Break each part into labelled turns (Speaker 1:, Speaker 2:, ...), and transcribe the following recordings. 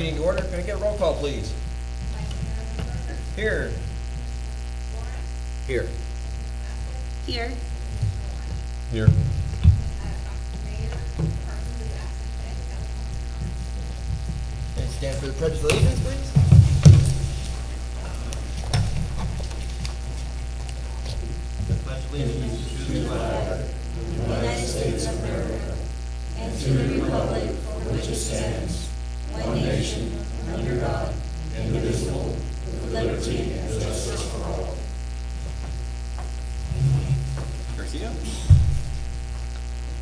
Speaker 1: meeting to order. Can I get a roll call, please? Here. Here.
Speaker 2: Here.
Speaker 3: Here.
Speaker 1: And stand for the pledge of allegiance, please.
Speaker 2: United States of America, and to the republic for which it stands, one nation, under God, indivisible, with liberty and justice for all.
Speaker 1: Garcia.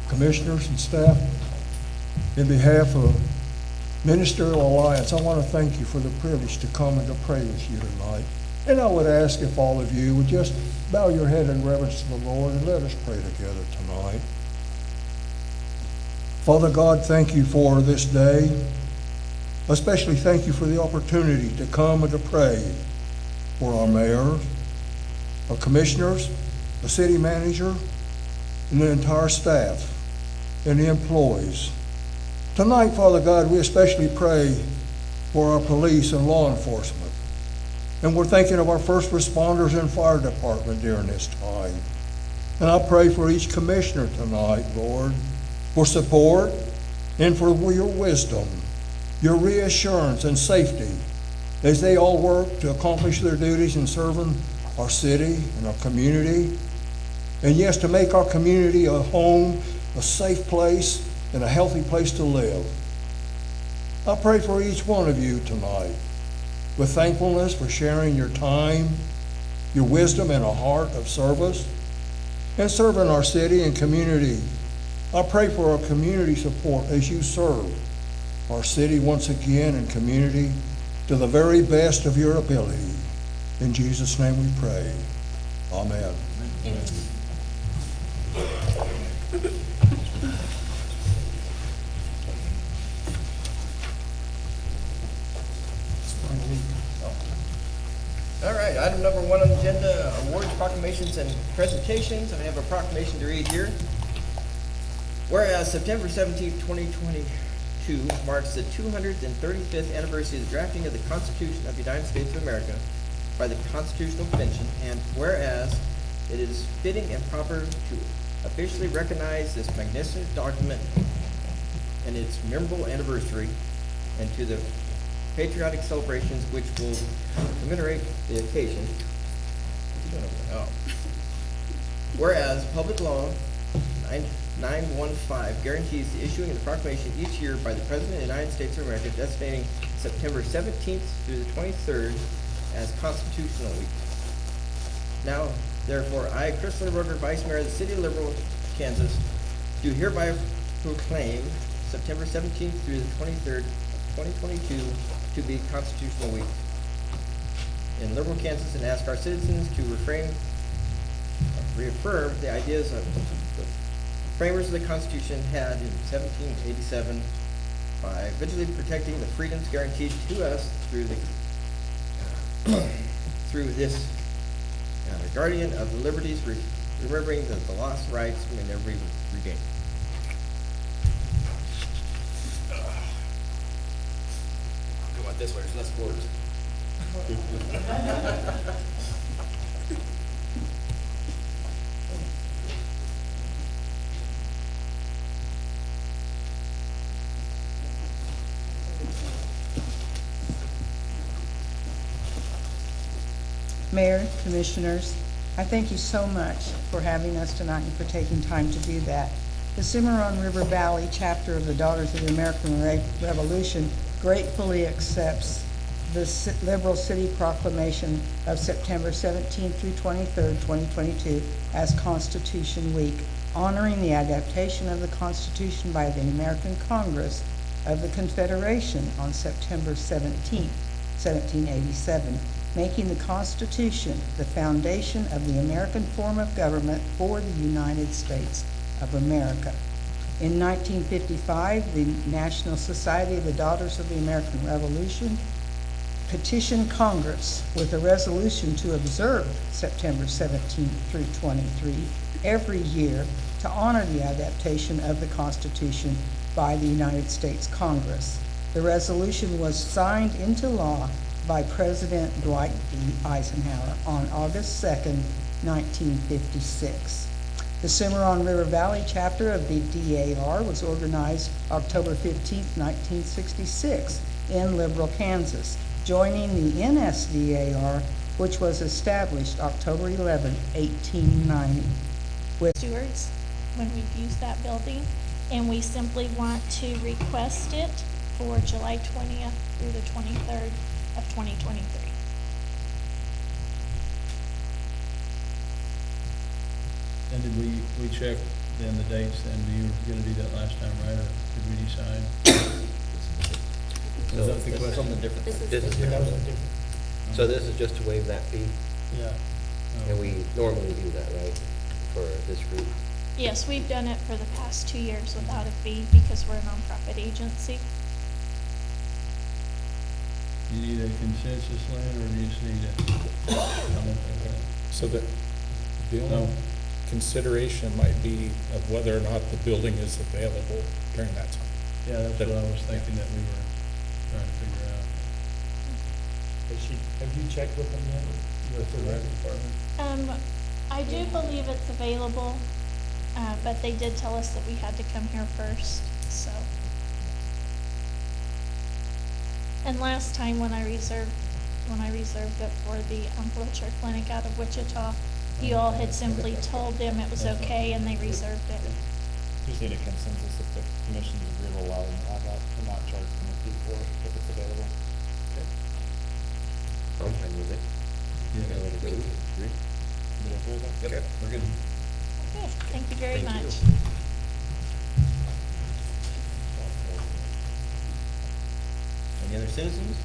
Speaker 4: Commissioners and staff, in behalf of Ministerial Alliance, I want to thank you for the privilege to come and to pray with you tonight. And I would ask if all of you would just bow your head in reverence to the Lord and let us pray together tonight. Father God, thank you for this day. Especially thank you for the opportunity to come and to pray for our mayor, our commissioners, the city manager, and the entire staff and the employees. Tonight, Father God, we especially pray for our police and law enforcement. And we're thinking of our first responders and fire department during this time. And I pray for each commissioner tonight, Lord, for support and for your wisdom, your reassurance and safety as they all work to accomplish their duties in serving our city and our community. And yes, to make our community a home, a safe place, and a healthy place to live. I pray for each one of you tonight with thankfulness for sharing your time, your wisdom, and a heart of service, and serving our city and community. I pray for our community support as you serve our city once again and community to the very best of your ability. In Jesus' name we pray. Amen.
Speaker 2: Amen.
Speaker 1: All right, item number 1 on the agenda, awards, proclamations, and presentations. I have a proclamation to read here. Whereas September 17th, 2022 marks the 235th anniversary of the drafting of the Constitution of the United States of America by the Constitutional Convention, and whereas it is fitting and proper to officially recognize this magnificent document and its memorable anniversary, and to the patriotic celebrations which will commemorate the occasion. Oh. Whereas public law 915 guarantees the issuing of the proclamation each year by the President of the United States of America, designating September 17th through the 23rd as Constitutional Week. Now, therefore, I, Chris Roder, Vice Mayor of the City of Liberal, Kansas, do hereby proclaim September 17th through the 23rd, 2022 to be Constitutional Week in Liberal, Kansas, and ask our citizens to reaffirm the ideas of the framers of the Constitution had in 1787 by vigilantly protecting the freedoms guaranteed to us through this guardian of the liberties, remembering that the lost rights may never be regained. Go out this way, there's less words.
Speaker 5: Mayor, Commissioners, I thank you so much for having us tonight and for taking time to do that. The Cimarron River Valley chapter of the Daughters of the American Revolution gratefully accepts the Liberal City Proclamation of September 17th through 23rd, 2022 as Constitution Week, honoring the adaptation of the Constitution by the American Congress of the Confederation on September 17th, 1787. Making the Constitution the foundation of the American form of government for the United States of America. In 1955, the National Society of the Daughters of the American Revolution petitioned Congress with a resolution to observe September 17th through 23 every year to honor the adaptation of the Constitution by the United States Congress. The resolution was signed into law by President Dwight D. Eisenhower on August 2nd, 1956. The Cimarron River Valley chapter of the DAR was organized October 15, 1966 in Liberal, Kansas, joining the NSDAR, which was established October 11, 1890.
Speaker 2: Stewards when we've used that building, and we simply want to request it for July 20th through the 23rd of 2023.
Speaker 3: And did we check then the dates, and you were gonna do that last time, right, or did we decide?
Speaker 6: So
Speaker 3: Was that the
Speaker 6: this is
Speaker 3: question?
Speaker 6: something different.
Speaker 2: This is
Speaker 6: This is
Speaker 2: different.
Speaker 6: different. So this is just to waive that fee,
Speaker 3: Yeah.
Speaker 6: and we normally do that, right, for this group?
Speaker 2: Yes, we've done it for the past 2 years without a fee because we're a nonprofit agency.
Speaker 3: You need a consensus, Lynn, or do you just need a comment?
Speaker 7: So that the
Speaker 3: No.
Speaker 7: only consideration might be of whether or not the building is available during that time.
Speaker 3: Yeah, that's what I was thinking that we were trying to figure out.
Speaker 8: Have you checked with them yet?
Speaker 3: With the rec department?
Speaker 2: I do believe it's available, but they did tell us that we had to come here first, so. And last time when I reserved it for the wheelchair clinic out of Wichita, you all had simply told them it was okay and they reserved it.
Speaker 8: Just need a consensus if the commission is agreeable, allow them to have that, and not charge them a fee for it if it's available.
Speaker 6: I'm fine with it.
Speaker 3: Yeah.
Speaker 6: Everybody agree?
Speaker 8: Everybody okay with that?
Speaker 6: Okay.
Speaker 3: We're good.
Speaker 2: Okay, thank you very
Speaker 6: Thank you.
Speaker 2: much.
Speaker 1: Any other citizens?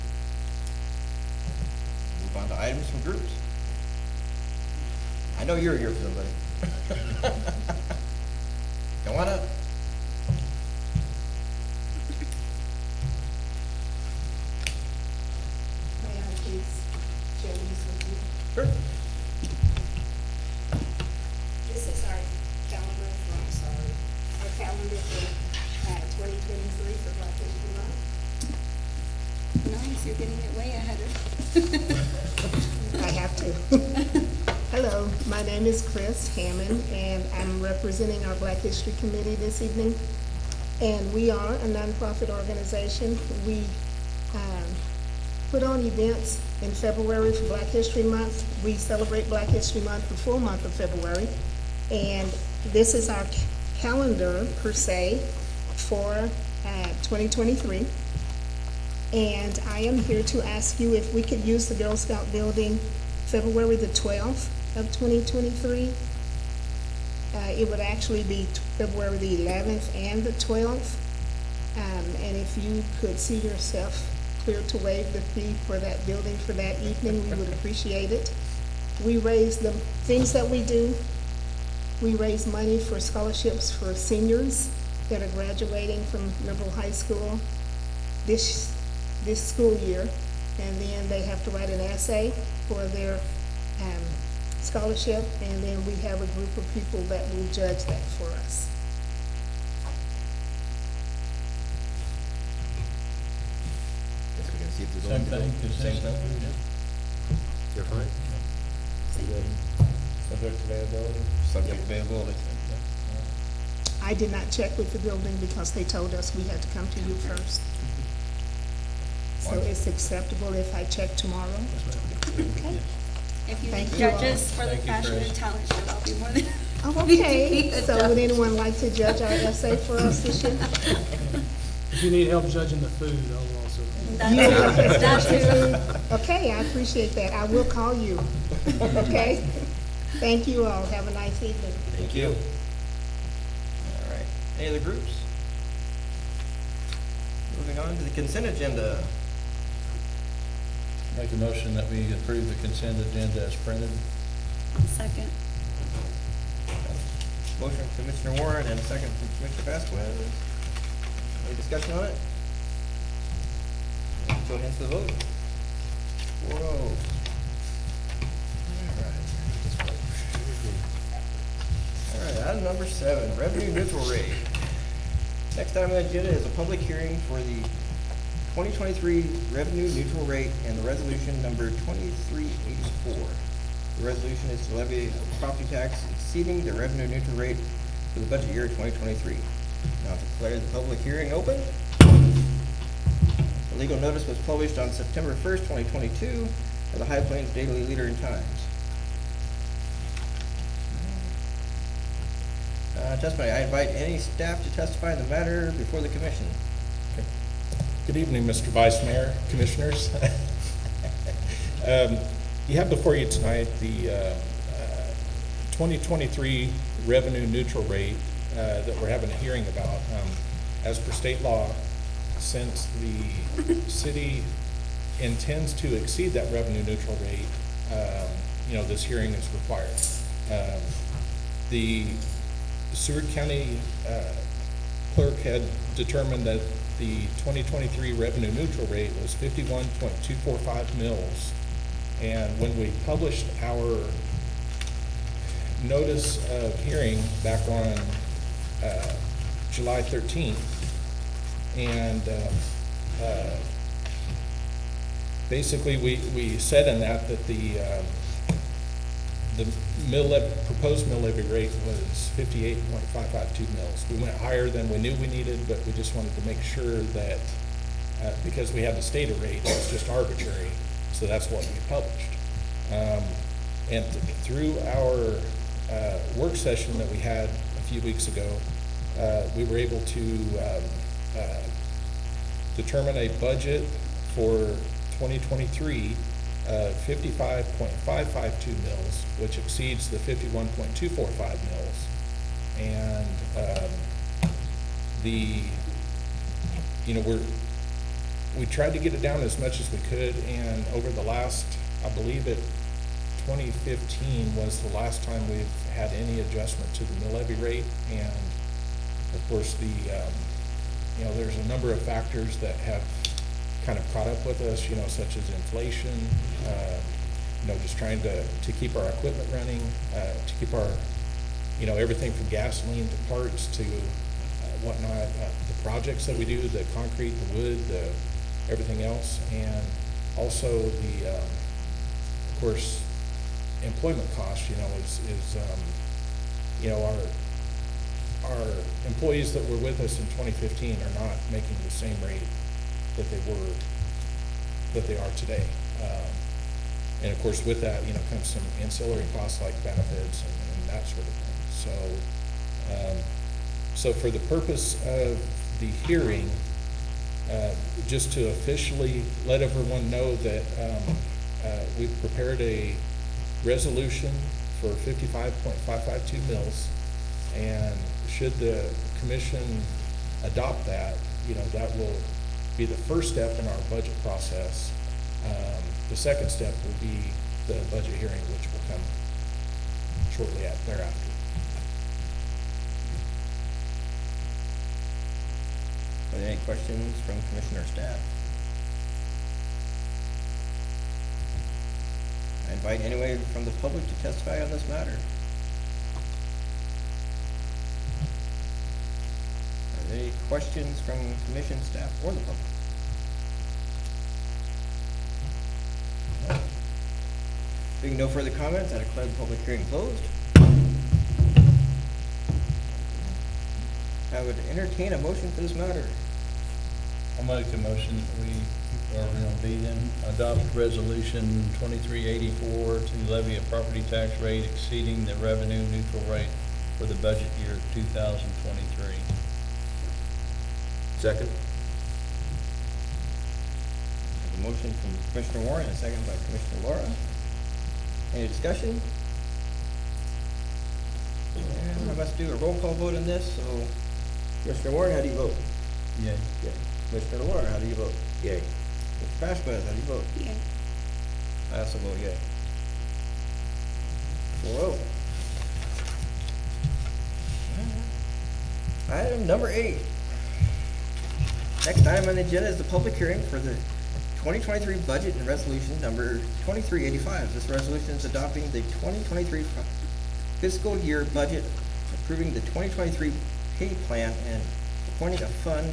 Speaker 1: Move on to items from groups. I know you're here for somebody. Come on up.
Speaker 9: May I please share these with you?
Speaker 1: Sure.
Speaker 9: This is our calendar our calendar for 2023 for Black History Month.
Speaker 10: Nice, you're getting it way ahead of.
Speaker 9: I have to. Hello, my name is Chris Hammond, and I'm representing our Black History Committee this evening. And we are a nonprofit organization. We put on events in February for Black History Month. We celebrate Black History Month the full month of February. And this is our calendar, per se, for 2023. And I am here to ask you if we could use the Girl Scout building February the 12th of 2023. It would actually be February the 11th and the 12th. And if you could see yourself clear to waive the fee for that building for that evening, we would appreciate it. We raise the things that we do. We raise money for scholarships for seniors that are graduating from Liberal High School this school year. And then they have to write an essay for their scholarship, and then we have a group of people that will judge that for us.
Speaker 1: Guess we can see if there's
Speaker 3: Same
Speaker 1: only-
Speaker 3: thing,
Speaker 1: Same thing.
Speaker 6: You're fine?
Speaker 8: Subject to availability.
Speaker 1: Subject availability.
Speaker 9: I did not check with the building because they told us we had to come to you first. So
Speaker 1: Wonderful.
Speaker 9: it's acceptable if I check tomorrow?
Speaker 2: Okay.
Speaker 10: If you
Speaker 9: Thank
Speaker 10: need
Speaker 9: you
Speaker 10: judges for the
Speaker 3: Thank you,
Speaker 10: fashion
Speaker 3: Chris.
Speaker 10: and talent show, I'll be more than.
Speaker 9: Oh,
Speaker 10: happy to
Speaker 9: okay.
Speaker 10: be a
Speaker 9: So would
Speaker 10: judge.
Speaker 9: anyone like to judge our essay for us this year?
Speaker 8: If you need help judging the food, I'll also.
Speaker 10: That too.
Speaker 9: Okay, I appreciate that. I will call you. Okay? Thank you all. Have a nice evening.
Speaker 1: Thank you. All right. Any other groups? Moving on to the consent agenda.
Speaker 3: Make a motion that we approve the consent agenda as printed.
Speaker 10: Second.
Speaker 1: Motion from Commissioner Warren and a second from Commissioner Vasquez. Any discussion on it? Go ahead for the vote. 4-0. All right, item number 7, revenue neutral rate. Next item on the agenda is a public hearing for the 2023 revenue neutral rate and the resolution number 2384. The resolution is to levy a property tax exceeding the revenue neutral rate for the budget year 2023. Now to declare the public hearing open. The legal notice was published on September 1st, 2022 in the High Plains Daily Leader and Times. Testimony. I invite any staff to testify in the matter before the commission.
Speaker 7: Good evening, Mr. Vice Mayor, Commissioners. You have before you tonight the 2023 revenue neutral rate that we're having a hearing about. As per state law, since the city intends to exceed that revenue neutral rate, this hearing is required. The Seward County clerk had determined that the 2023 revenue neutral rate was 51.245 mils. And when we published our notice of hearing back on July 13th, and basically we said in that the proposed mill levy rate was 58.552 mils. We went higher than we knew we needed, but we just wanted to make sure that, because we had the stated rate, it was just arbitrary, so that's what we published. And through our work session that we had a few weeks ago, we were able to determine a budget for 2023 55.552 mils, which exceeds the 51.245 mils. And we tried to get it down as much as we could, and over the last, I believe 2015 was the last time we've had any adjustment to the mill levy rate. And of course, there's a number of factors that have kind of caught up with us, such as inflation, just trying to keep our equipment running, to keep our, everything from gasoline to parts to whatnot, the projects that we do, the concrete, the wood, everything else, and also of course, employment costs, our employees that were with us in 2015 are not making the same rate that they are today. And of course, with that, comes some ancillary costs like benefits and that sort of thing. So for the purpose of the hearing, just to officially let everyone know that we've prepared a resolution for 55.552 mils, and should the commission adopt that, that will be the first step in our budget process. The second step will be the budget hearing, which will come shortly thereafter.
Speaker 1: Are there any questions from commissioner staff? I invite anyone from the public to testify on this matter. Are there any questions from commission staff or the public? No. Being no further comments, I declare the public hearing closed. I would entertain a motion for this matter.
Speaker 3: I'll make a motion that we adopt resolution 2384 to levy a property tax rate exceeding the revenue neutral rate for the budget year 2023.
Speaker 6: Second?
Speaker 1: A motion from Commissioner Warren and a second by Commissioner Laura. Any discussion? And I must do a roll call vote on this, so Commissioner Warren, how do you vote?
Speaker 3: Yay.
Speaker 1: Yay. Commissioner Laura, how do you vote?
Speaker 6: Yay.
Speaker 1: Mr. Pashbaz, how do you vote?
Speaker 10: Yay.
Speaker 1: I also vote yay. 4-0. Item number 8. Next item on the agenda is the public hearing for the 2023 budget and resolution number 2385. This resolution is adopting the 2023 fiscal year budget, approving the 2023 pay plan, and appointing a fund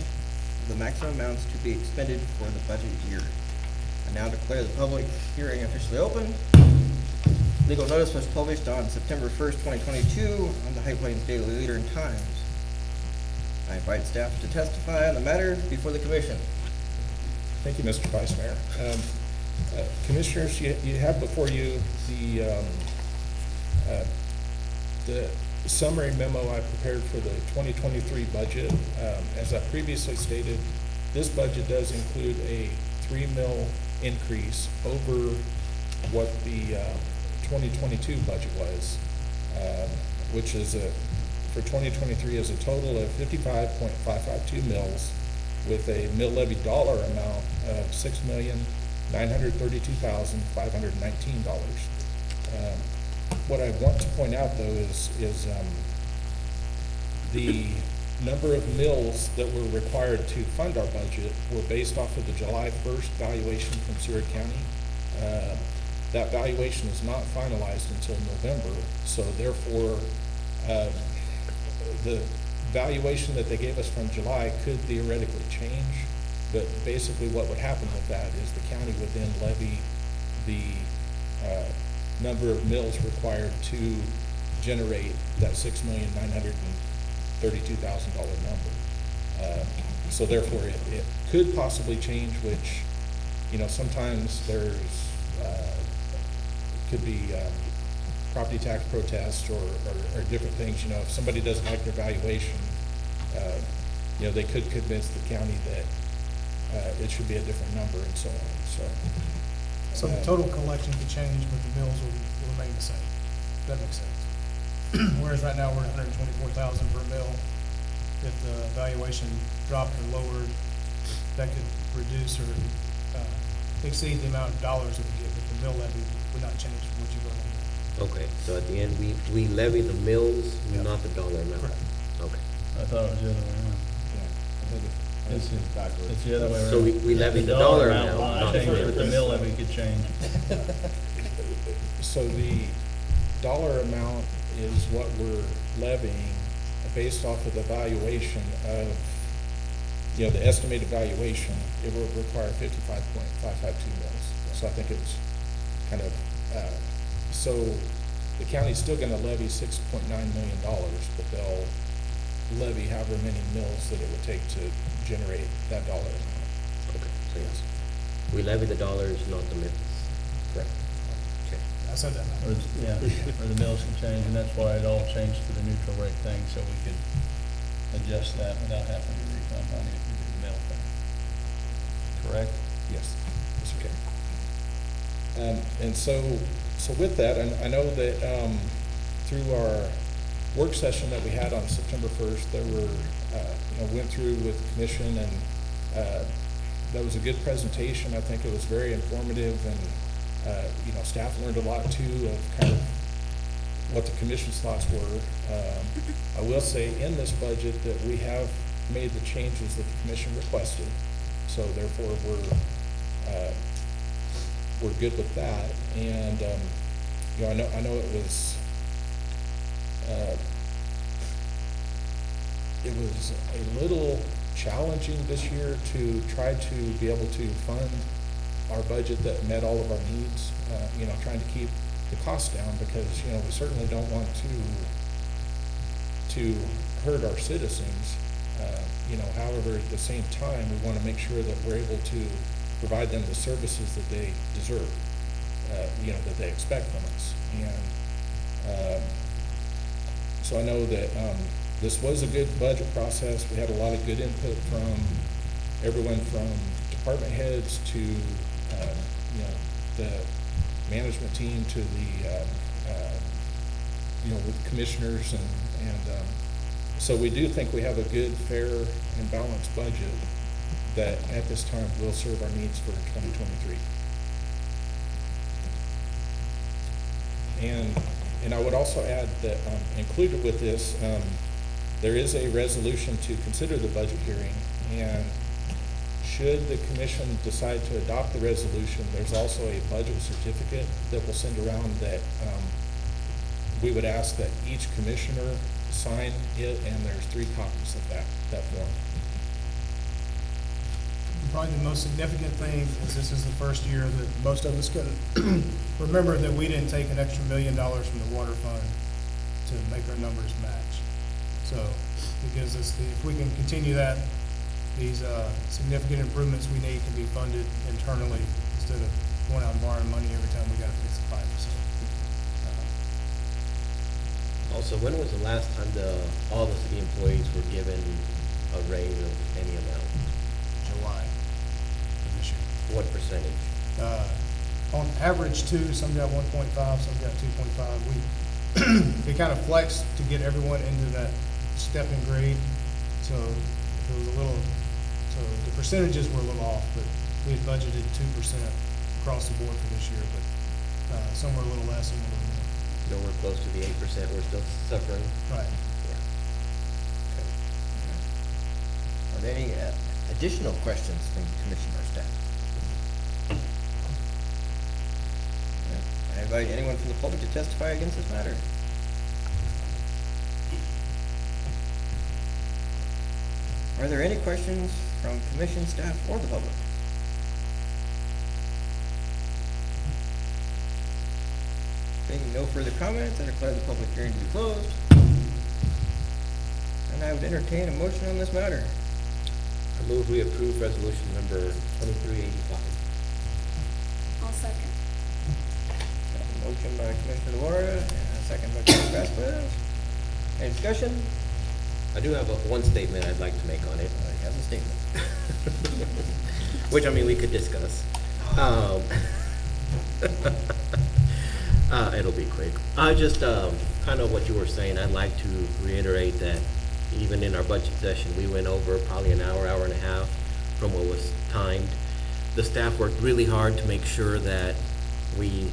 Speaker 1: the maximum amounts to be expended for the budget year. I now declare the public hearing officially open. Legal notice was published on September 1st, 2022 on the High Plains Daily Leader and Times. I invite staff to testify on the matter before the commission.
Speaker 7: Thank you, Mr. Vice Mayor. Commissioners, you have before you the summary memo I prepared for the 2023 budget. As I previously stated, this budget does include a 3 mil increase over what the 2022 budget was, which is for 2023 is a total of 55.552 mils with a mill levy dollar amount of $6,932,519. What I want to point out though is the number of mills that were required to fund our budget were based off of the July 1st valuation from Seward County. That valuation is not finalized until November, so therefore, the valuation that they gave us from July could theoretically change, but basically what would happen with that is the county would then levy the number of mills required to generate that $6,932,000 number. So therefore, it could possibly change, which, you know, sometimes there's, could be property tax protests or different things. You know, if somebody doesn't like their valuation, you know, they could convince the county that it should be a different number and so on, so.
Speaker 11: So the total collection could change, but the mills will remain the same. That makes sense. Whereas right now, we're at $124,000 per mill. If the valuation dropped or lowered, that could reduce or exceed the amount of dollars that we get, but the mill levy would not change from what you voted on.
Speaker 6: Okay, so at the end, we levy the mills,
Speaker 11: Yeah.
Speaker 6: not the dollar amount?
Speaker 11: Correct.
Speaker 6: Okay.
Speaker 3: I thought it was the other way around. It's the other way around.
Speaker 6: So we levy the dollar amount,
Speaker 3: will
Speaker 6: not
Speaker 3: not
Speaker 6: the
Speaker 3: change, but the
Speaker 6: mills.
Speaker 3: mill levy could change.
Speaker 7: So the dollar amount is what we're levying based off of the valuation of, you know, the estimated valuation. It will require 55.552 mils. So I think it's kind of, so the county's still gonna levy $6.9 million, but they'll levy however many mills that it would take to generate that dollar amount.
Speaker 6: Okay, so yes, we levy the dollars, not the mills.
Speaker 7: Correct.
Speaker 6: Okay.
Speaker 11: I said that.
Speaker 3: Or, yeah, or the mills can change, and that's why it all changed to the neutral rate thing, so we could adjust that without having to refund money if we did the mill thing. Correct?
Speaker 7: Yes, that's okay. And so with that, I know that, through our work session that we had on September 1st, there were, you know, went through with the commission, and that was a good presentation. I think it was very informative, and, you know, staff learned a lot too of kind of what the commission's thoughts were. I will say in this budget that we have made the changes that the commission requested, so therefore we're good with that. And, you know, I know it was a little challenging this year to try to be able to fund our budget that met all of our needs, you know, trying to keep the costs down, because, you know, we certainly don't want to hurt our citizens. You know, however, at the same time, we want to make sure that we're able to provide them the services that they deserve, you know, that they expect from us. And so I know that this was a good budget process. We had a lot of good input from everyone from department heads to, you know, the management team to the, you know, with commissioners, and so we do think we have a good, fair, and balanced budget that at this time will serve our needs for 2023. And I would also add that included with this, there is a resolution to consider the budget hearing, and should the commission decide to adopt the resolution, there's also a budget certificate that we'll send around that we would ask that each commissioner sign it, and there's 3 copies of that form.
Speaker 11: probably the most significant thing is this is the first year that most of us can remember that we didn't take an extra $1 million from the water fund to make our numbers match. So it gives us if we can continue that, these significant improvements we need can be funded internally instead of going out and borrowing money every time we gotta fix the pipe, so.
Speaker 6: Also, when was the last time all the city employees were given a raise of any amount?
Speaker 11: July of this year.
Speaker 6: What percentage?
Speaker 11: On average, some got 1.5, some got 2.5. We kind of flexed to get everyone into that step and grade. So it was so the percentages were a little off, but we had budgeted 2% across the board for this year, but some were a little less and a little more.
Speaker 6: Nowhere close to the 8% we're still suffering.
Speaker 11: Right.
Speaker 6: Yeah.
Speaker 1: Are there any additional questions from commission or staff? I invite anyone from the public to testify against this matter. Are there any questions from commission, staff, or the public? Being no further comments, I declare the public hearing to be closed. And I would entertain a motion on this matter.
Speaker 6: I move we approve resolution number 2385.
Speaker 10: I'll second.
Speaker 1: Got a motion by Commissioner Laura and a second by Commissioner Vasquez. Any discussion?
Speaker 6: I do have one statement I'd like to make on it.
Speaker 1: I have a statement.
Speaker 6: Which, I mean, we could discuss. It'll be quick. I just, kind of what you were saying, I'd like to reiterate that even in our budget session, we went over probably an hour, hour and a half from what was timed. The staff worked really hard to make sure that we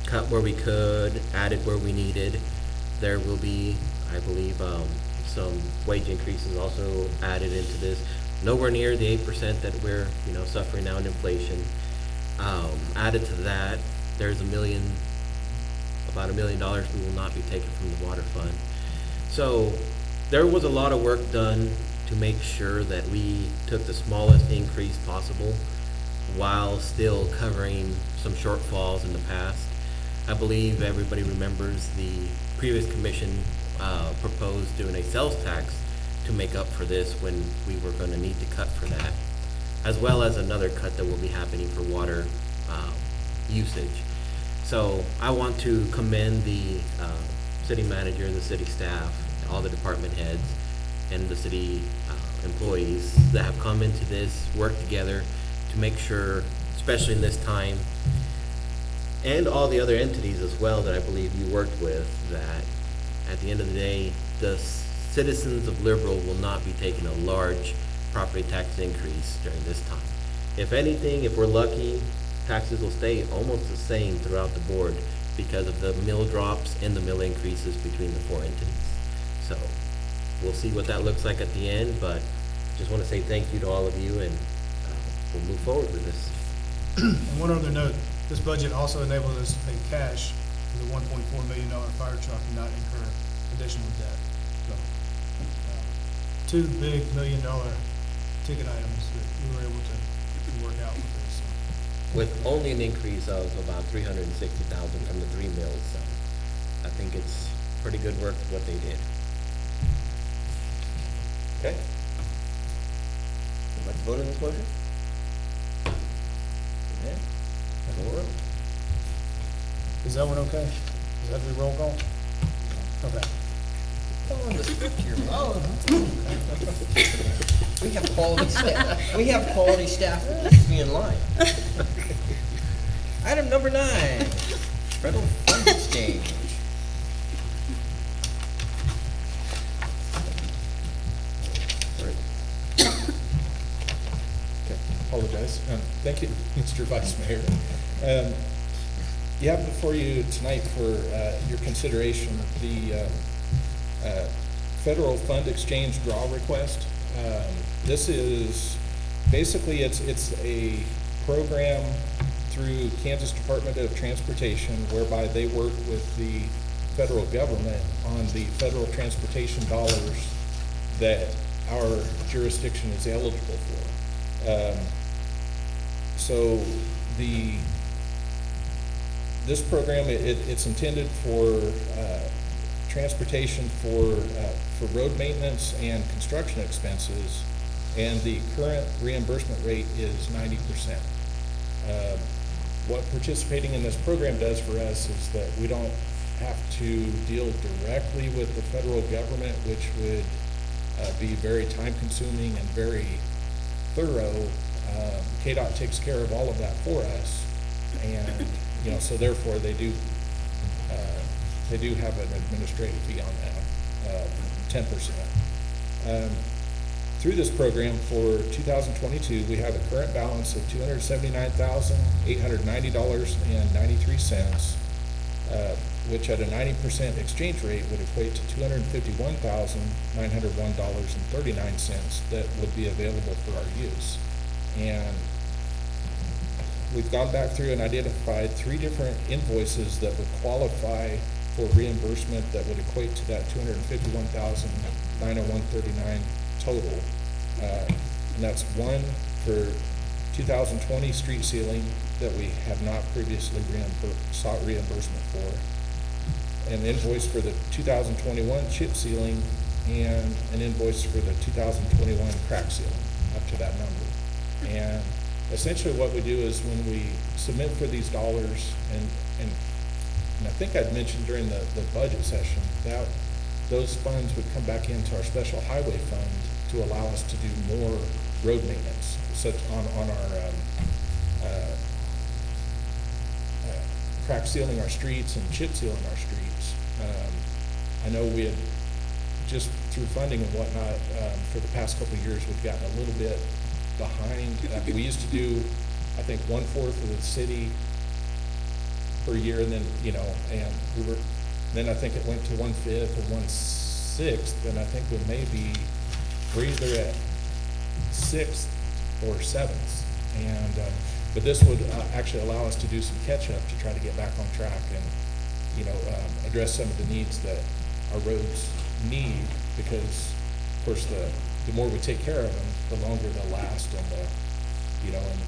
Speaker 6: cut where we could, added where we needed. There will be, I believe, some wage increases also added into this. Nowhere near the 8% that we're, suffering now in inflation. Added to that, there's about $1 million we will not be taking from the water fund. So there was a lot of work done to make sure that we took the smallest increase possible while still covering some shortfalls in the past. I believe everybody remembers the previous commission proposed doing a sales tax to make up for this when we were going to need to cut for that, as well as another cut that will be happening for water usage. So I want to commend the city manager, the city staff, all the department heads, and the city employees that have come into this, worked together to make sure, especially in this time, and all the other entities as well that I believe you worked with, that at the end of the day, the citizens of Liberal will not be taking a large property tax increase during this time. If anything, if we're lucky, taxes will stay almost the same throughout the board because of the mill drops and the mill increases between the four entities. So we'll see what that looks like at the end, but just want to say thank you to all of you, and we'll move forward with this.
Speaker 11: And one other note, this budget also enables us to pay cash for the $1.4 million fire truck and not incur additional debt. So, two big $1 million ticket items that we were able to work out with this. So.
Speaker 6: With only an increase of about $360,000 from the 3 mills, so I think it's pretty good work what they did. Okay?
Speaker 1: Would you like to vote on this motion? Yeah. Call the roll.
Speaker 11: Is that one okay? Is that the roll call? Okay.
Speaker 1: On the script here. Oh. We have quality staff. We have quality staff that keeps me in line. Item number 9, federal fund exchange.
Speaker 7: Apologize. Thank you, Mr. Vice Mayor. You have before you tonight for your consideration the federal fund exchange draw request. This is basically it's a program through Kansas Department of Transportation whereby they work with the federal government on the federal transportation dollars that our jurisdiction is eligible for. So this program, it's intended for transportation for road maintenance and construction expenses, and the current reimbursement rate is 90%. What participating in this program does for us is that we don't have to deal directly with the federal government, which would be very time-consuming and very thorough. KDOT takes care of all of that for us, and, you know, so therefore they do have an administrative fee on that, 10%. Through this program for 2022, we have a current balance of $279,890.93, which at a 90% exchange rate would equate to $251,901.39 that would be available for our use. And we've gone back through and identified 3 different invoices that would qualify for reimbursement that would equate to that $251,901.39 total. And that's one for 2020 street sealing that we have not previously sought reimbursement for, an invoice for the 2021 chip sealing, and an invoice for the 2021 crack sealing, up to that number. And essentially what we do is when we submit for these dollars, and I think I'd mentioned during the budget session, that those funds would come back into our special highway fund to allow us to do more road maintenance, such on our crack sealing our streets and chip sealing our streets. I know we had, just through funding and whatnot, for the past couple of years, we've gotten a little bit behind. We used to do, I think, 1/4 of the city per year, and then, you know, and then I think it went to 1/5 or 1/6, and I think we're either at 6th or 7th. And, but this would actually allow us to do some catch-up to try to get back on track and, you know, address some of the needs that our roads need, because, of course, the more we take care of them, the longer they'll last, and you know, and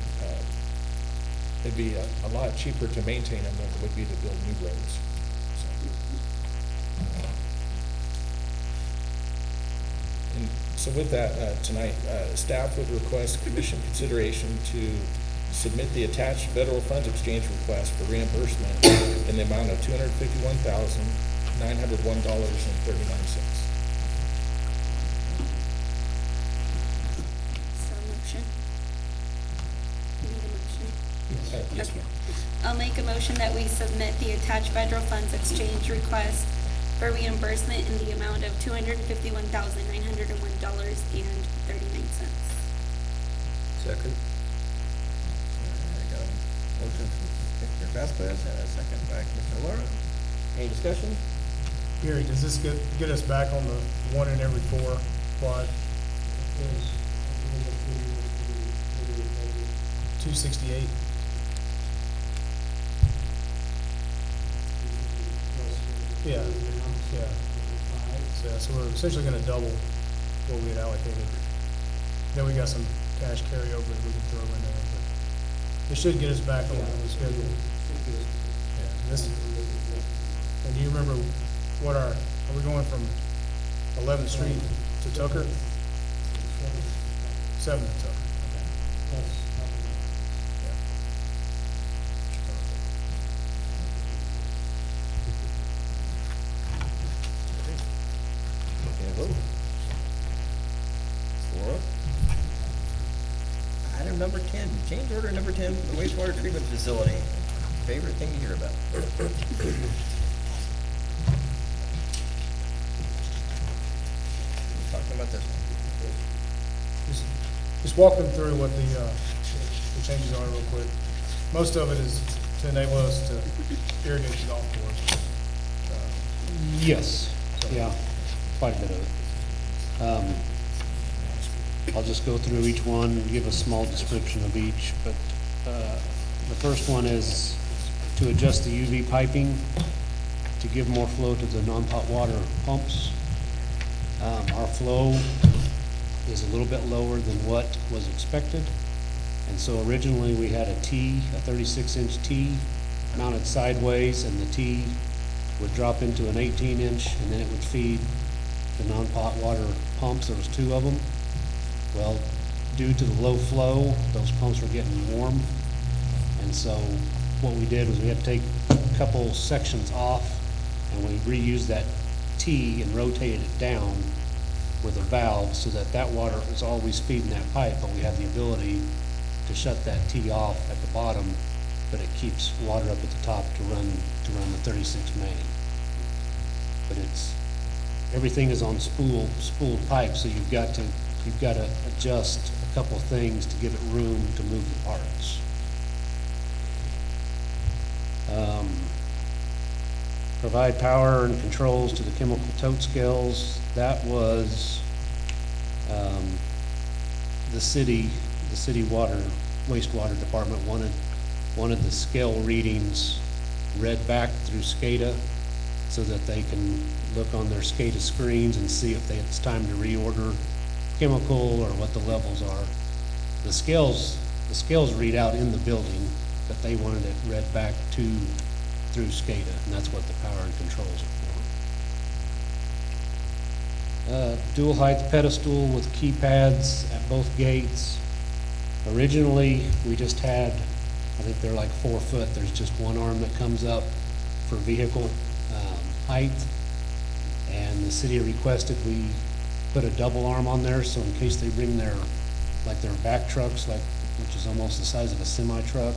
Speaker 7: it'd be a lot cheaper to maintain them than it would be to build new roads. And so with that, tonight, staff would request commission consideration to submit the attached federal funds exchange request for reimbursement in the amount of $251,901.39.
Speaker 10: So motion. You need a motion?
Speaker 7: Yes,
Speaker 10: Okay. I'll make a motion that we submit the attached federal funds exchange request for reimbursement in the amount of $251,901.39.
Speaker 1: Second. I got a motion from Commissioner Vasquez and a second by Commissioner Laura. Any discussion?
Speaker 11: Gary, does this get us back on the 1 in every 4 quad? 268. Yeah, yeah. So we're essentially gonna double what we had allocated. Then we got some cash carryover that we can throw in there, but it should get us back on the schedule. Yeah, and do you remember what are we going from 11th Street to Tucker? 7th to Tucker.
Speaker 1: Okay, vote. Laura? Item number 10, change order number 10 for the wastewater treatment facility. Favorite thing to hear about. Talking about this one.
Speaker 11: Just walk them through what the changes are real quick. Most of it is to enable us to irrigate the golf course.
Speaker 12: Yes, yeah, quite a bit of it. I'll just go through each one and give a small description of each, but the first one is to adjust the UV piping to give more flow to the non-pot water pumps. Our flow is a little bit lower than what was expected. And so originally, we had a T, a 36-inch T mounted sideways, and the T would drop into an 18-inch, and then it would feed the non-pot water pumps. There was two of them. Well, due to the low flow, those pumps were getting warm. And so what we did was we had to take a couple sections off, and we reused that T and rotated it down with a valve so that that water was always feeding that pipe, but we have the ability to shut that T off at the bottom, but it keeps water up at the top to run the 36 main. But everything is on spooled pipe, so you've got to adjust a couple things to give it room to move the parts. Provide power and controls to the chemical tote scales. That was, the city wastewater department wanted the scale readings read back through SCADA so that they can look on their SCADA screens and see if it's time to reorder chemical or what the levels are. The scales read out in the building, but they wanted it read back through SCADA, and that's what the power and controls are for. Dual height pedestal with keypads at both gates. Originally, we just had, I think they're like 4 foot. There's just one arm that comes up for vehicle height. And the city requested we put a double arm on there, so in case they bring their back trucks, which is almost the size of a semi truck,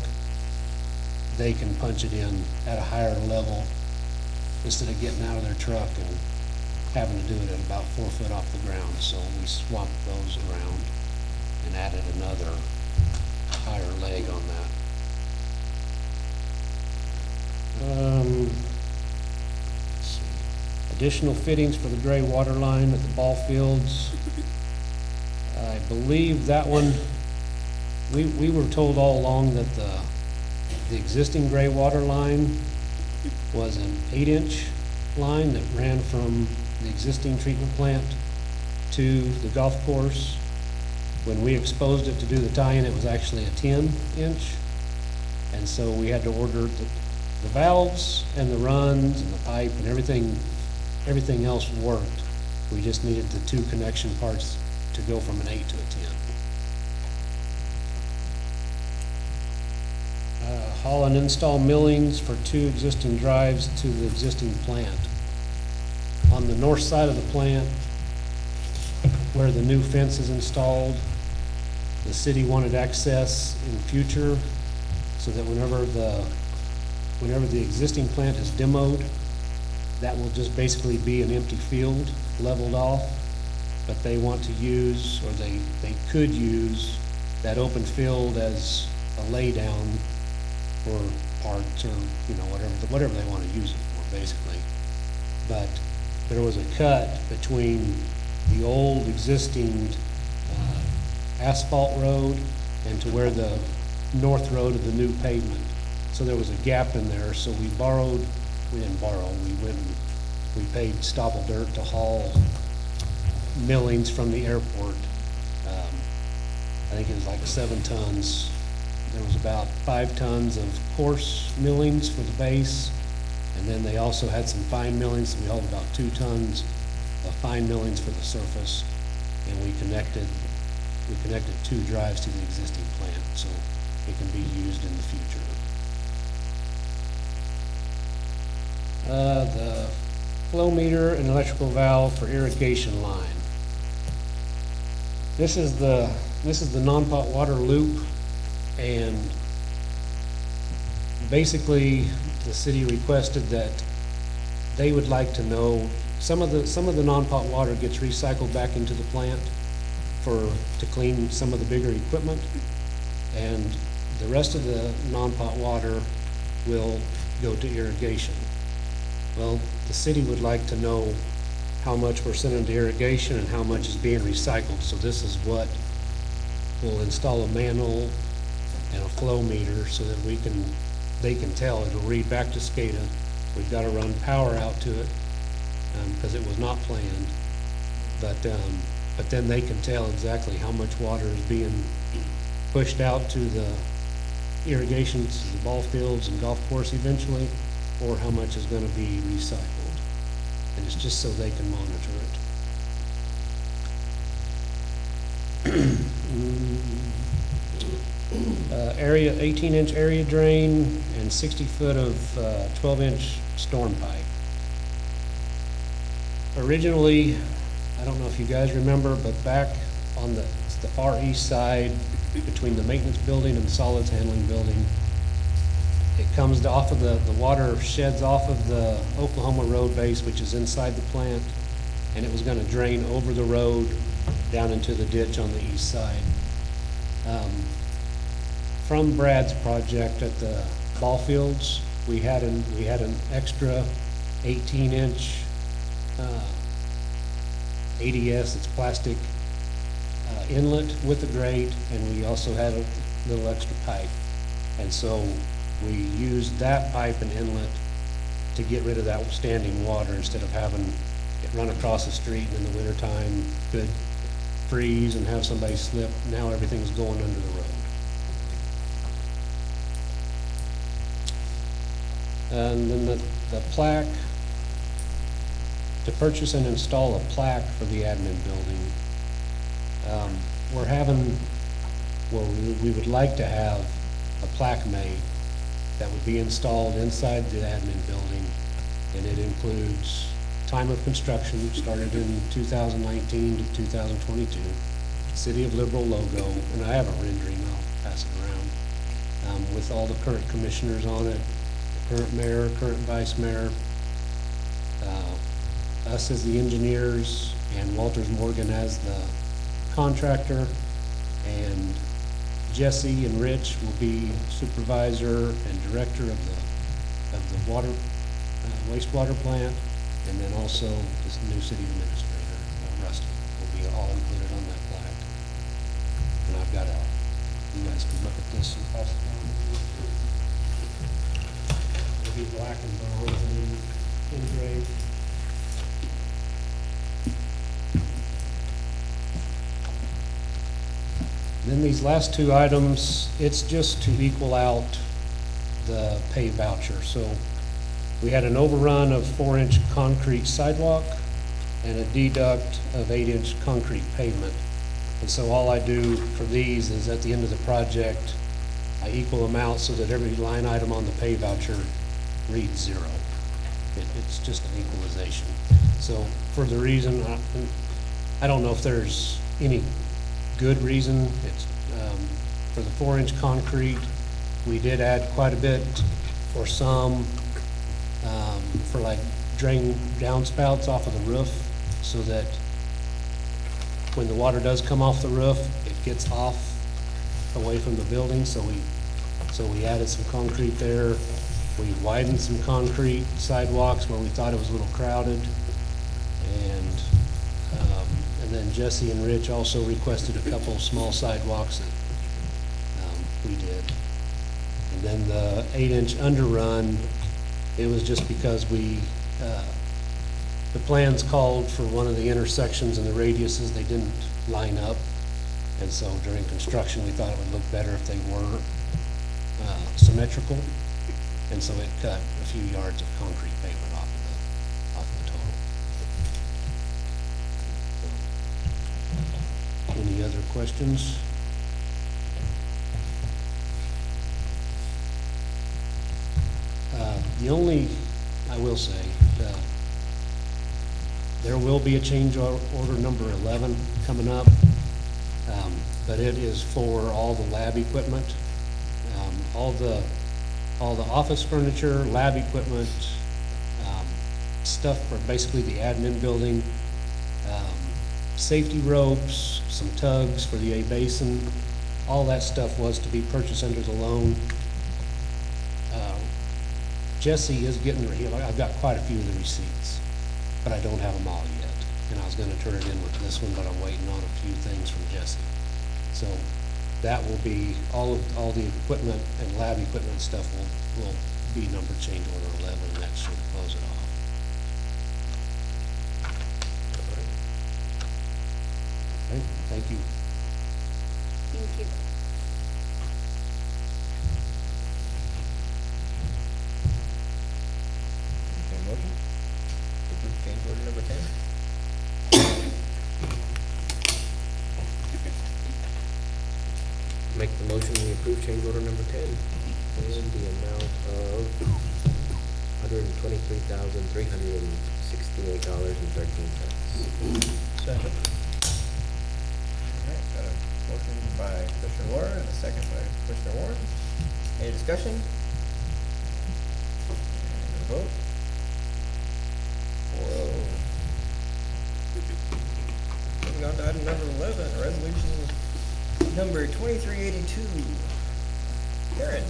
Speaker 12: they can punch it in at a higher level instead of getting out of their truck and having to do it at about 4 foot off the ground. So we swapped those around and added another higher leg on that. Let's see. Additional fittings for the gray water line at the ball fields. I believe that one, we were told all along that the existing gray water line was an 8-inch line that ran from the existing treatment plant to the golf course. When we exposed it to do the tie-in, it was actually a 10-inch. And so we had to order the valves and the runs and the pipe and everything else worked. We just needed the 2 connection parts to go from an 8 to a 10. Haul and install millings for 2 existing drives to the existing plant. On the north side of the plant, where the new fence is installed, the city wanted access in future so that whenever the existing plant is demoed, that will just basically be an empty field leveled off. But they want to use, or they could use that open field as a laydown for parts or, whatever they want to use it for, basically. But there was a cut between the old existing asphalt road and to where the north road of the new pavement. So there was a gap in there, so we didn't borrow, we went and we paid Stopple Dirt to haul millings from the airport. I think it was like 7 tons. There was about 5 tons of coarse millings for the base, and then they also had some fine millings, so we hauled about 2 tons of fine millings for the surface, and we connected 2 drives to the existing plant, so it can be used in the future. The flow meter and electrical valve for irrigation line. This is the non-pot water loop, and basically the city requested that they would like to know, some of the non-pot water gets recycled back into the plant to clean some of the bigger equipment, and the rest of the non-pot water will go to irrigation. Well, the city would like to know how much we're sending to irrigation and how much is being recycled. So this is what we'll install a manhole and a flow meter so that they can tell. It'll read back to SCADA. We've got to run power out to it because it was not planned. But then they can tell exactly how much water is being pushed out to the irrigation to the ball fields and golf course eventually, or how much is gonna be recycled. And it's just so they can monitor it. Area, 18-inch area drain and 60 foot of 12-inch storm pipe. Originally, I don't know if you guys remember, but back on the far east side, between the maintenance building and the solids handling building, it comes off of the water sheds off of the Oklahoma road base, which is inside the plant, and it was gonna drain over the road down into the ditch on the east side. From Brad's project at the ball fields, we had an extra 18-inch ADS, it's plastic inlet with a grate, and we also had a little extra pipe. And so we used that pipe and inlet to get rid of that standing water instead of having it run across the street and in the wintertime could freeze and have somebody slip. Now everything's going under the road. And then the plaque, to purchase and install a plaque for the admin building, we're having, well, we would like to have a plaque made that would be installed inside the admin building, and it includes time of construction, started in 2019 to 2022, City of Liberal logo, and I have a rendering, I'll pass it around, with all the current commissioners on it, the current mayor, current vice mayor, us as the engineers, and Walters Morgan as the contractor, and Jesse and Rich will be supervisor and director of the water, wastewater plant, and then also this new city administrator, Rusty, will be all included on that plaque. And I've got you guys can look at this and pass it down. It'll be black and bronze and engraved. Then these last two items, it's just to equal out the pay voucher. So we had an overrun of 4-inch concrete sidewalk and a deduct of 8-inch concrete pavement. And so all I do for these is at the end of the project, I equal them out so that every line item on the pay voucher reads 0. It's just an equalization. So for the reason, I don't know if there's any good reason. It's for the 4-inch concrete, we did add quite a bit for some, for like drain downspouts off of the roof, so that when the water does come off the roof, it gets off away from the building. So we added some concrete there. We widened some concrete sidewalks where we thought it was a little crowded, and then Jesse and Rich also requested a couple small sidewalks that we did. And then the 8-inch underrun, it was just because the plans called for one of the intersections and the radiuses, they didn't line up. And so during construction, we thought it would look better if they were symmetrical. And so it cut a few yards of concrete pavement off of the total. Any other questions? The only, I will say, there will be a change order number 11 coming up, but it is for all the lab equipment, all the office furniture, lab equipment, stuff for basically the admin building, safety ropes, some tugs for the A basin. All that stuff was to be purchased under the loan. Jesse is getting, I've got quite a few of the receipts, but I don't have them all yet. And I was gonna turn it in with this one, but I'm waiting on a few things from Jesse. So that will be, all the equipment and lab equipment stuff will be number change order 11, and that should close it off. Okay, thank you.
Speaker 10: Thank you.
Speaker 6: motion we approve change order number 10 in the amount of $123,368.13.
Speaker 3: Second.
Speaker 1: All right, got a motion by Commissioner Laura and a second by Commissioner Warren. Any discussion? And a vote? 4-0. Moving on to item number 11, resolution number 2382. Karen?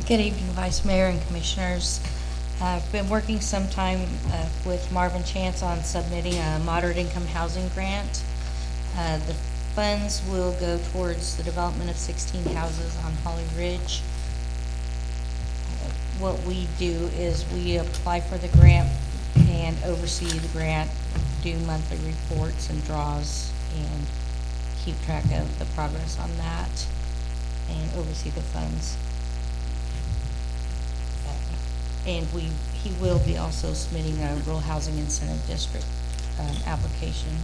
Speaker 2: Good evening, Vice Mayor and Commissioners. I've been working some time with Marvin Chance on submitting a moderate income housing grant. The funds will go towards the development of 16 houses on Holly Ridge. What we do is we apply for the grant and oversee the grant, do monthly reports and draws, and keep track of the progress on that, and oversee the funds. And he will be also submitting a rural housing incentive district application.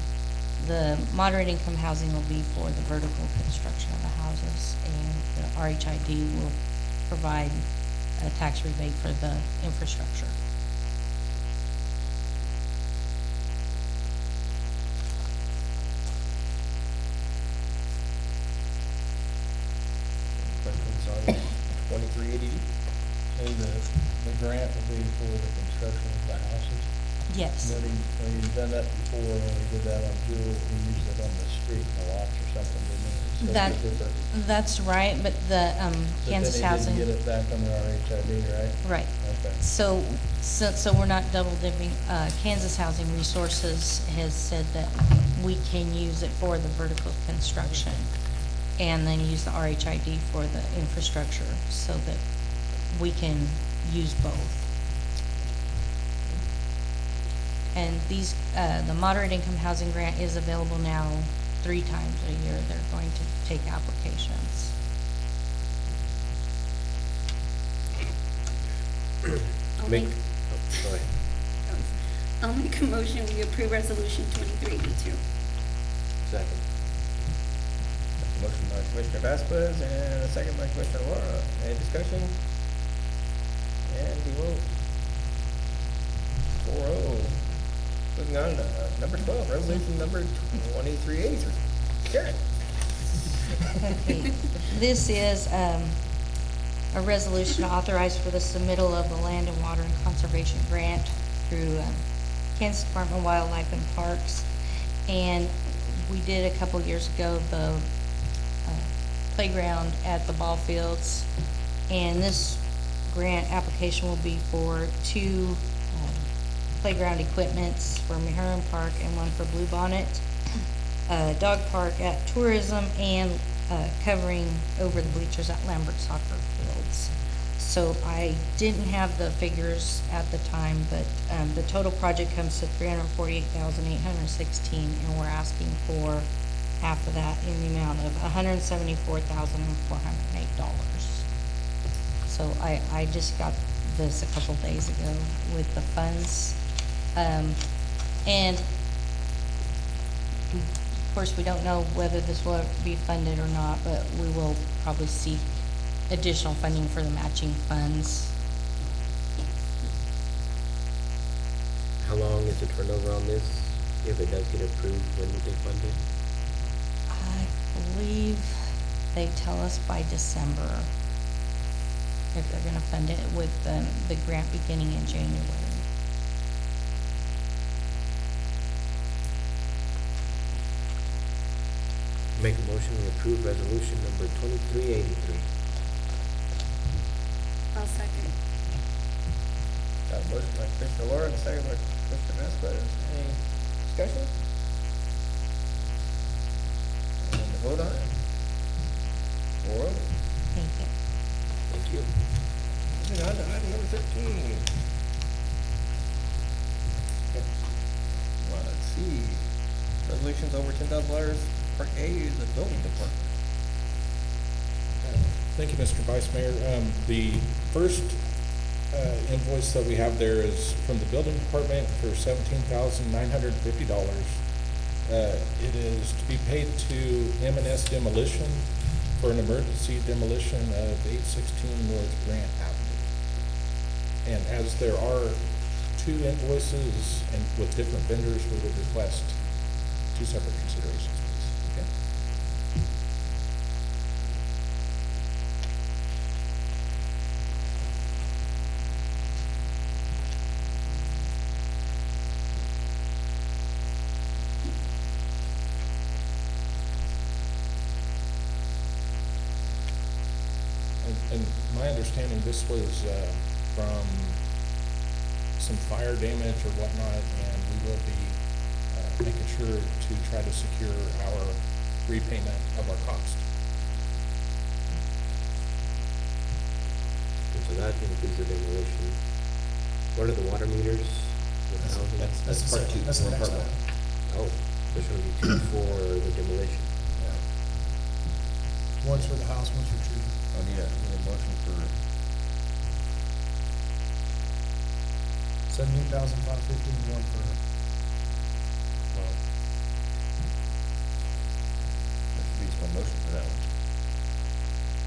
Speaker 2: The moderate income housing will be for the vertical construction of the houses, and the RHID will provide a tax rebate for the infrastructure.
Speaker 1: Questions on 2382?
Speaker 3: So the grant will be for the construction of the houses?
Speaker 2: Yes.
Speaker 3: When you've done that before, when we did that on Jewel, we used it on the street, in the lots or something, didn't we? So
Speaker 2: That,
Speaker 3: it's different.
Speaker 2: that's right, but the Kansas Housing.
Speaker 3: But then he didn't get it back under our HID, right?
Speaker 2: Right.
Speaker 3: Okay.
Speaker 2: So we're not double dipping. Kansas Housing Resources has said that we can use it for the vertical construction and then use the RHID for the infrastructure so that we can use both. And these, the moderate income housing grant is available now 3 times a year. They're going to take applications.
Speaker 6: Make, oh, go ahead.
Speaker 10: I'll make a motion, we approve resolution 2382.
Speaker 6: Second.
Speaker 1: Motion by Commissioner Vasquez and a second by Commissioner Laura. Any discussion? And we vote. 4-0. Moving on to number 12, resolution number 2383. Karen?
Speaker 2: Okay. This is a resolution authorized for the submittal of the Land and Water and Conservation Grant through Kansas Department of Wildlife and Parks. And we did a couple years ago the playground at the ball fields. And this grant application will be for 2 playground equipments for Mehuron Park and 1 for Bluebonnet. Dog park at Tourism and covering over the bleachers at Lambert Soccer Fields. So I didn't have the figures at the time, but the total project comes to $348,816, and we're asking for half of that in the amount of $174,408. So I just got this a couple days ago with the funds. And of course, we don't know whether this will be funded or not, but we will probably seek additional funding for the matching funds.
Speaker 6: How long is the turnover on this? If it does get approved, when would they fund it?
Speaker 2: I believe they tell us by December if they're gonna fund it with the grant beginning in January.
Speaker 6: Make a motion to approve resolution number 2383.
Speaker 10: I'll second.
Speaker 1: Got a motion by Commissioner Laura and a second by Commissioner Vasquez. Any discussion? And the vote on it. 4-0.
Speaker 2: Thank you.
Speaker 6: Thank you.
Speaker 1: Moving on to item number 13. Well, let's see. Resolutions over $10,000. Part A is the building department.
Speaker 7: Thank you, Mr. Vice Mayor. The first invoice that we have there is from the building department for $17,950. It is to be paid to M&S Demolition for an emergency demolition of 816 North Grant Avenue. And as there are two invoices and with different vendors, we would request two separate considerations, please.
Speaker 1: Okay.
Speaker 7: And my understanding, this was from some fire damage or whatnot, and we will be making sure to try to secure our repayment of our cost.
Speaker 6: And so that includes the demolition. What are the water meters with housing?
Speaker 1: That's part two.
Speaker 11: That's the
Speaker 1: We're on
Speaker 11: next
Speaker 1: part
Speaker 11: one.
Speaker 6: Oh, there's gonna be two for the demolition.
Speaker 11: One's for the house, one's for tree.
Speaker 1: I need a motion for,
Speaker 11: 17,550, one for,
Speaker 1: well, there should be just one motion for that one.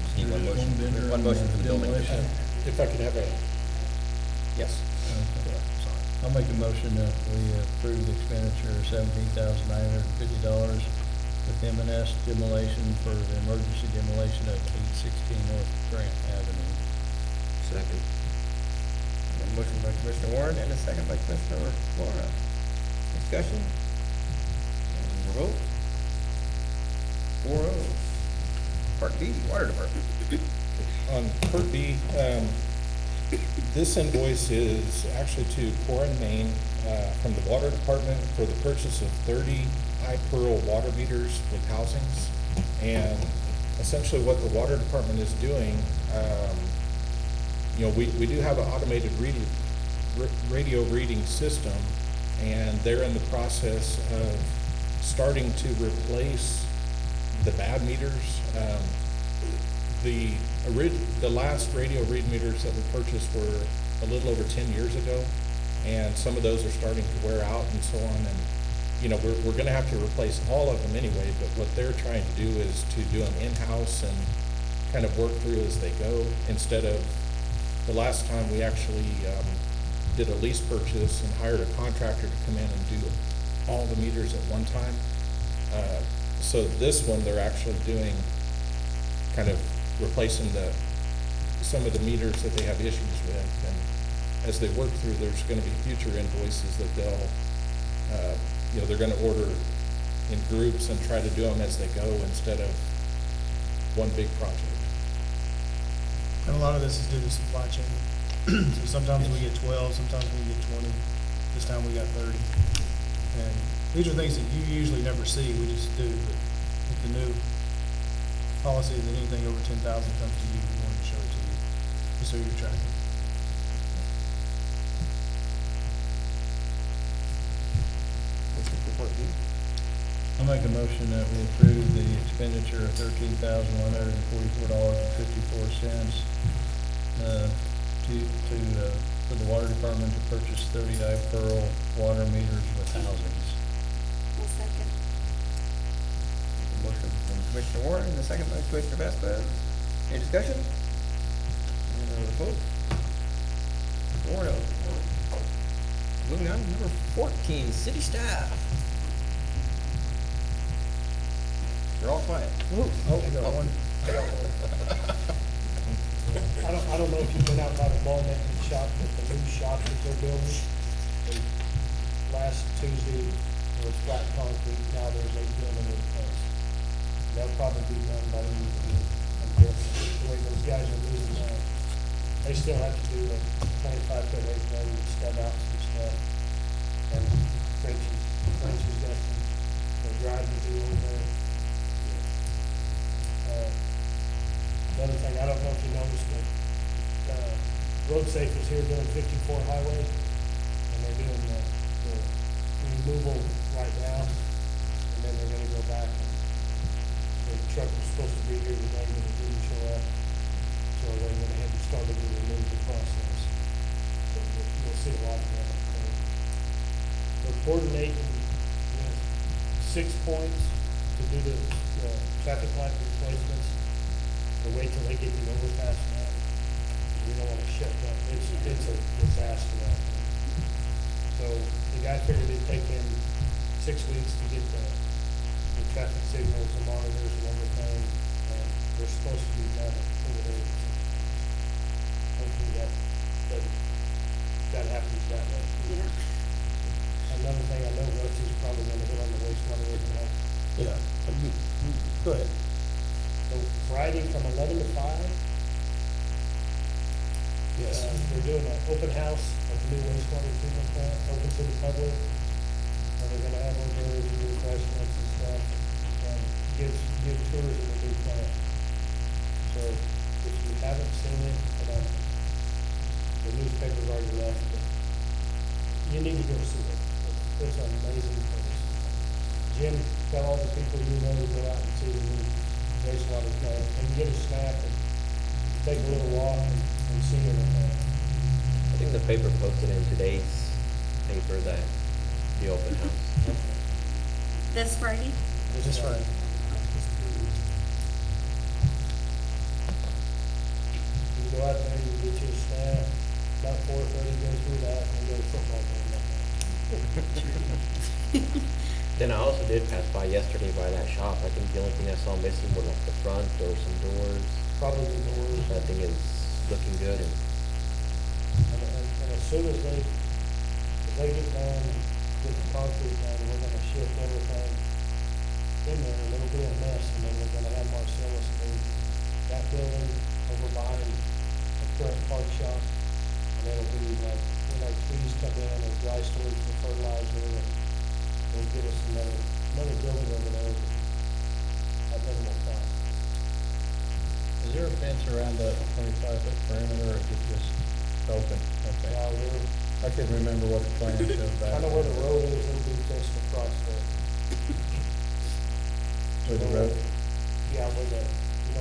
Speaker 1: Just need one
Speaker 3: One
Speaker 1: motion,
Speaker 3: vendor
Speaker 1: one motion for the building.
Speaker 3: demolition.
Speaker 7: If I could have a, yes.
Speaker 3: Okay. I'll make a motion that we approve the expenditure of $17,950 with M&S demolition for the emergency demolition of 816 North Grant Avenue.
Speaker 6: Second.
Speaker 1: A motion by Commissioner Warren and a second by Commissioner Laura. Discussion? And we'll vote. 4-0. Part B, Water Department.
Speaker 7: On Part B, this invoice is actually to Core and Main from the Water Department for the purchase of 30 iPearl water meters with housings. And essentially what the Water Department is doing, we do have an automated radio reading system, and they're in the process of starting to replace the bad meters. The last radio read meters that we purchased were a little over 10 years ago, and some of those are starting to wear out and so on. And we're going to have to replace all of them anyway. But what they're trying to do is to do them in-house and kind of work through as they go, instead of the last time we actually did a lease purchase and hired a contractor to come in and do all the meters at one time. So this one, they're actually doing kind of replacing some of the meters that they have issues with. And as they work through, there's going to be future invoices that they're going to order in groups and try to do them as they go instead of one big project.
Speaker 11: and a lot of this is due to supply chain. So sometimes we get 12, sometimes we get 20. This time we got 30. And these are things that you usually never see, we just do. But with the new policy that anything over 10,000 comes to you, we wanted to show it to you, just so you're tracking.
Speaker 3: I'll make a motion that we approve the expenditure of $13,144.54 for the water department to purchase 30 iPearl water meters with housings.
Speaker 10: I'll second.
Speaker 1: A motion from Commissioner Warren and a second by Commissioner Vasquez. Any discussion? And a vote. 4-0. Moving on to number 14, city staff. They're all quiet.
Speaker 11: Oh, we got one.
Speaker 13: I don't know if you've been out by the ball making shop, but the new shop that they're building, last Tuesday, it was flat concrete, now there's a building in place. That'll probably be done by the end of the year, I'm guessing, the way those guys are moving now. They still have to do the 25-foot apron, stub out some stuff, and Frenchie's got some drive to do over there. Another thing, I don't know if you noticed, but, Road Safe is here doing 54 highway, and they're doing the removal right now, and then they're gonna go back, and the truck was supposed to be here today, but it didn't show up, so they went ahead and started the removal process. So you'll see a lot of that. We're coordinating with 6 points to do the traffic light replacements to wait till they get the overpass done. We don't wanna shut down, it's a disaster out there. So the guy figured it'd take him 6 weeks to get the traffic signals, the monitors and everything, and they're supposed to be done in 4 days. Hopefully that happens that way.
Speaker 10: Yeah.
Speaker 13: Another thing, I know Rusty's probably gonna hit on the wastewater right now.
Speaker 7: Yeah. Go ahead.
Speaker 13: So Friday from 11 to 5.
Speaker 7: Yes.
Speaker 13: They're doing an open house of the new wastewater treatment plant, open to the public. They're gonna have hors d'oeuvres and refreshments and stuff, and give tours of the new plant. So if you haven't seen it, the newspaper's already left, but you need to go see it. It's an amazing place. Jim, tell all the people you know to go out and see the new wastewater plant, and get a snack and take a little walk and see everything.
Speaker 6: I think the paper posted in today's paper that the open house.
Speaker 10: This Friday?
Speaker 13: This Friday. You go out there, you get your snack, about 4:30, go through that, and go to football game that night.
Speaker 6: Then I also did pass by yesterday by that shop. I think the only thing I saw missing were like the front or some doors.
Speaker 13: Probably the doors.
Speaker 6: That thing is looking good and
Speaker 13: And as soon as they get done, get the concrete done, we're gonna shift everything in there, and it'll be a mess, and then we're gonna have Marcellus move that building over behind the current park shop, and it'll be like, when our trees come in, and dry storage for fertilizer, and it'll give us another building over there at minimal cost.
Speaker 3: Is there a fence around the 25-foot perimeter, or is it just open? Okay.
Speaker 13: Now, we're
Speaker 3: I couldn't remember what the plan showed back.
Speaker 13: kind of where the road is, it'll be just across there.
Speaker 3: Where the road?
Speaker 13: Yeah, where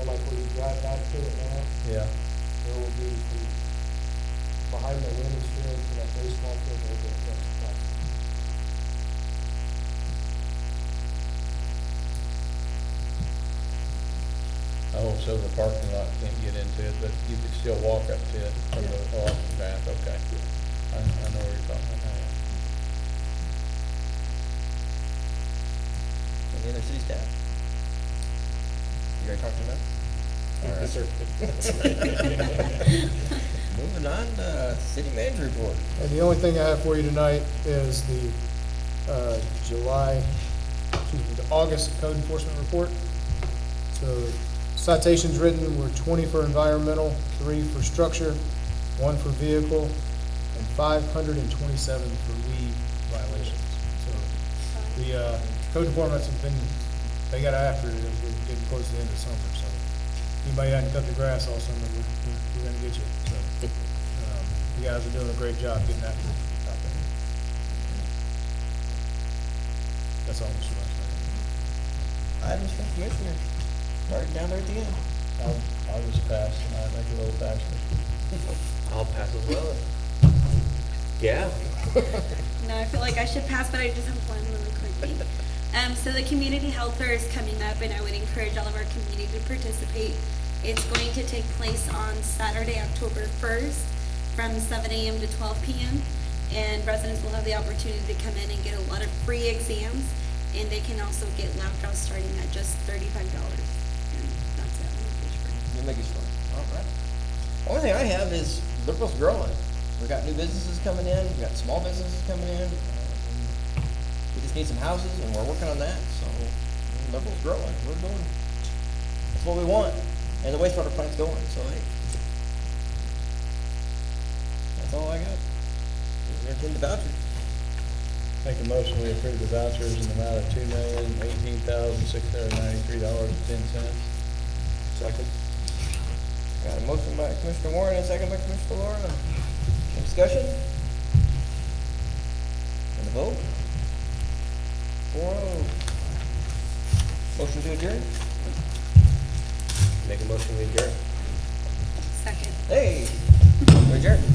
Speaker 13: like where you drive back to it now,
Speaker 3: Yeah.
Speaker 13: there will be some, behind the women's field to that baseball field, there'll be a fence across.
Speaker 3: Oh, so the parking lot can't get into it, but you could still walk up to it from the walking path, okay. I know where you're talking about now.
Speaker 1: Any other city staff? You already talked about? All right. Moving on to city manager report.
Speaker 11: And the only thing I have for you tonight is the the August code enforcement report. So citations written were 20 for environmental, 3 for structure, 1 for vehicle, and 527 for weed violations. So the code enforcements have been, they got after it as we're getting close to the end of summer. So anybody hadn't cut the grass all summer, we're gonna get you. So you guys are doing a great job getting after it out there. That's all, Mr. Vice Mayor.
Speaker 1: Items from commissioners, starting down there at the end.
Speaker 3: I'll just pass tonight, make it a little faster.
Speaker 6: I'll pass as well. Yeah.
Speaker 10: No, I feel like I should pass, but I just have one really quickly. So the community health fair is coming up, and I would encourage all of our community to participate. It's going to take place on Saturday, October 1st, from 7 a.m. to 12 p.m. And residents will have the opportunity to come in and get a lot of free exams, and they can also get lab draws starting at just $35. And that's it.
Speaker 1: You'll make it fun. All right. Only thing I have is Liberal's growing. We got new businesses coming in, we got small businesses coming in. We just need some houses, and we're working on that, so Liberal's growing. We're doing, that's what we want. And the wastewater plant's going, so hey. That's all I got. Entertain the vouchers.
Speaker 3: Make a motion, we approve the vouchers in the amount of $2,018,693.10.
Speaker 1: Second. Got a motion by Commissioner Warren and a second by Commissioner Laura. Any discussion? And the vote? 4-0. Motion to adjourn?
Speaker 6: Make a motion, we adjourn.
Speaker 10: Second.
Speaker 1: Hey, we're adjourned.